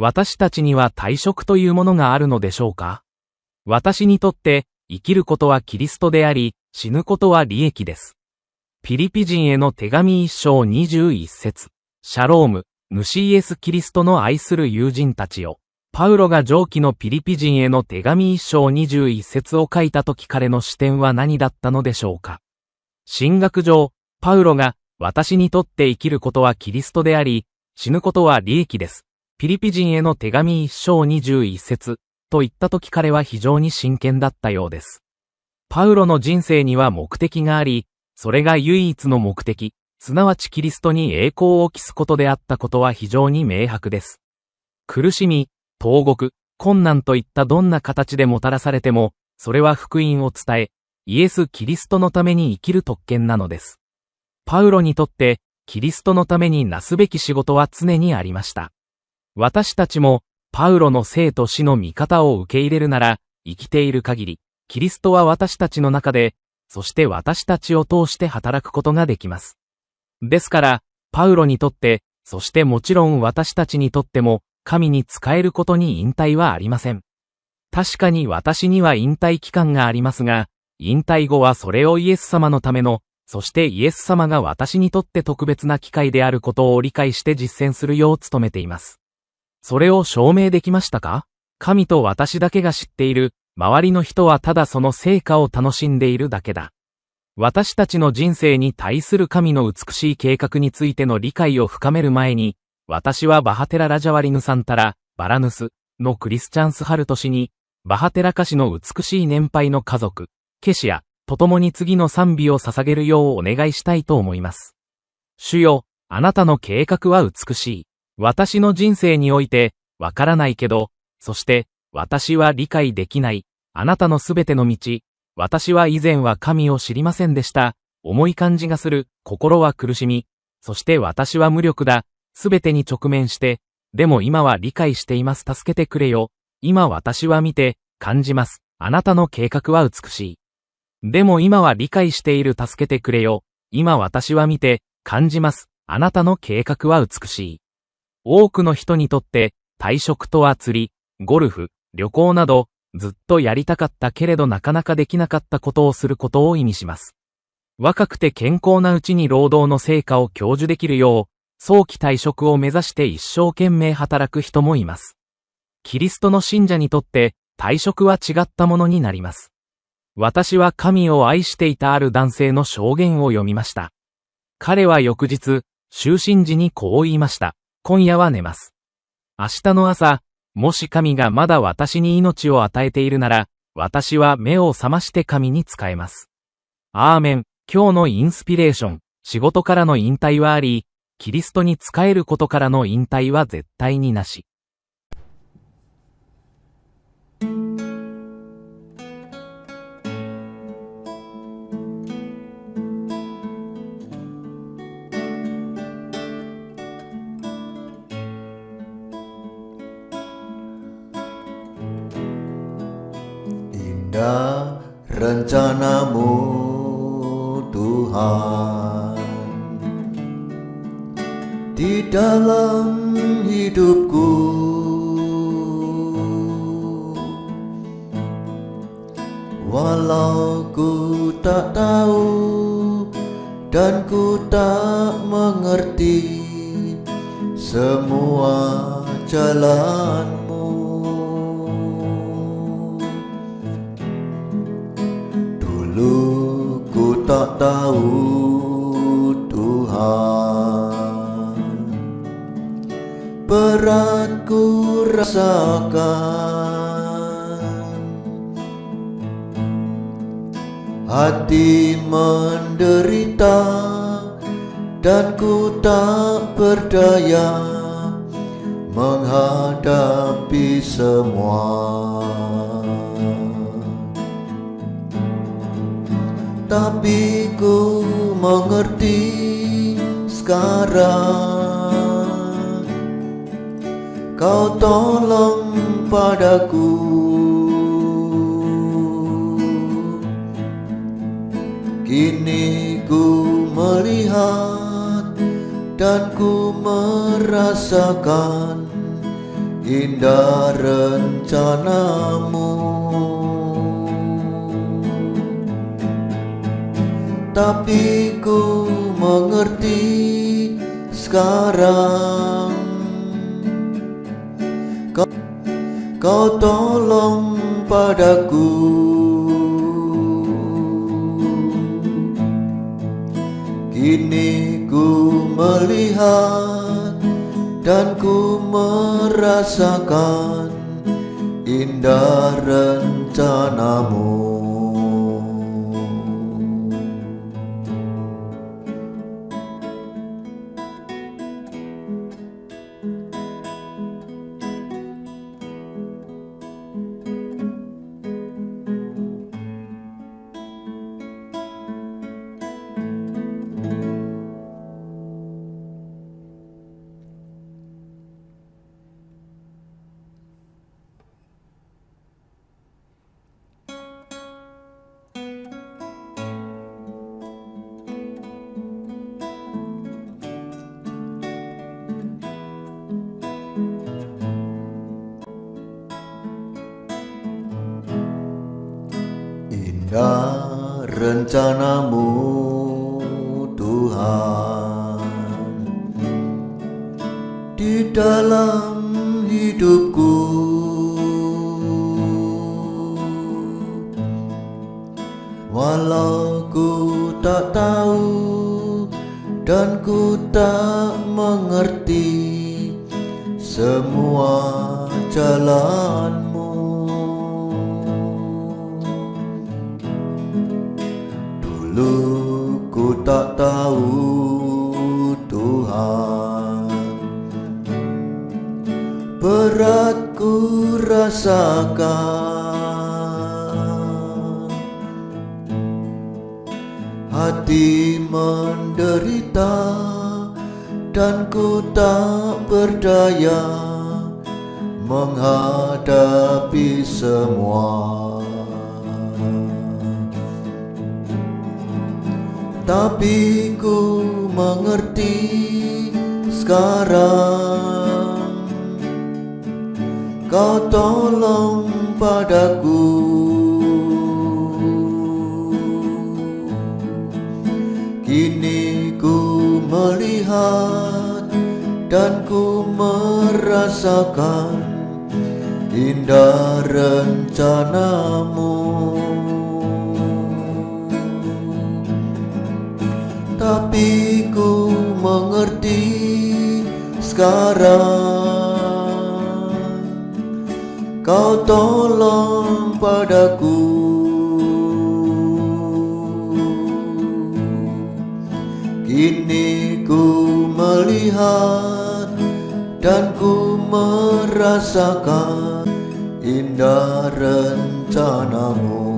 私たちには退職というものがあるのでしょうか？私にとって生きることはキリストであり、死ぬことは利益です。ピリピ人への手紙1章21節。シャローム、主イエス・キリストの愛する友人たちよ。パウロが上記のピリピ人への手紙1章21節を書いたとき彼の視点は何だったのでしょうか？神学上、パウロが、私にとって生きることはキリストであり、死ぬことは利益です。ピリピ人への手紙1章21節と言ったとき彼は非常に真剣だったようです。パウロの人生には目的があり、それが唯一の目的、すなわちキリストに栄光を期すことであったことは非常に明白です。苦しみ、投獄、困難といったどんな形でもたらされても、それは福音を伝え、イエス・キリストのために生きる特権なのです。パウロにとって、キリストのためになすべき仕事は常にありました。私たちも、パウロの生と死の見方を受け入れるなら、生きている限り、キリストは私たちの中で、そして私たちを通して働くことができます。ですから、パウロにとって、そしてもちろん私たちにとっても、神に仕えることに引退はありません。確かに私には引退期間がありますが、引退後はそれをイエス様のための、そしてイエス様が私にとって特別な機会であることを理解して実践するよう努めています。それを証明できましたか？神と私だけが知っている、周りの人はただその成果を楽しんでいるだけだ。私たちの人生に対する神の美しい計画についての理解を深める前に、私はバハテラ・ラジャワリヌさんたら、バラヌスのクリスチャンス・ハルト氏に、バハテラ家氏の美しい年配の家族、ケシア、と共に次の賛美を捧げるようお願いしたいと思います。主よ、あなたの計画は美しい。私の人生において、わからないけど、そして、私は理解できない、あなたのすべての道、私は以前は神を知りませんでした、重い感じがする、心は苦しみ、そして私は無力だ、すべてに直面して、でも今は理解しています、助けてくれよ、今私は見て、感じます、あなたの計画は美しい。でも今は理解している、助けてくれよ、今私は見て、感じます、あなたの計画は美しい。多くの人にとって、退職とは釣り、ゴルフ、旅行など、ずっとやりたかったけれどなかなかできなかったことをすることを意味します。若くて健康なうちに労働の成果を享受できるよう、早期退職を目指して一生懸命働く人もいます。キリストの信者にとって、退職は違ったものになります。私は神を愛していたある男性の証言を読みました。彼は翌日、就寝時にこう言いました。今夜は寝ます。明日の朝、もし神がまだ私に命を与えているなら、私は目を覚まして神に仕えます。アーメン。今日のインスピレーション、仕事からの引退はあり、キリストに仕えることからの引退は絶対になし。Indah rencanamu Tuhan di dalam hidupku, walau ku tak tahu dan ku tak mengerti semua jalanmu. Dulu ku tak tahu Tuhan, berat ku rasakan, hati menderita dan ku tak berdaya menghadapi semua. Tapi ku mengerti sekarang, Kau tolong padaku. Kini ku melihat dan ku merasakan indah rencanamu. Tapi ku mengerti sekarang, kau tolong padaku. Kini ku melihat dan ku merasakan indah rencanamu. Indah rencanamu Tuhan di dalam hidupku. Walau ku tak tahu dan ku tak mengerti semua jalanmu, dulu ku tak tahu Tuhan, berat ku rasakan, hati menderita dan ku tak berdaya menghadapi semua. Tapi ku mengerti sekarang, kau tolong padaku. Kini ku melihat dan ku merasakan indah rencanamu. Tapi ku mengerti sekarang, kau tolong padaku. Kini ku melihat dan ku merasakan indah rencanamu.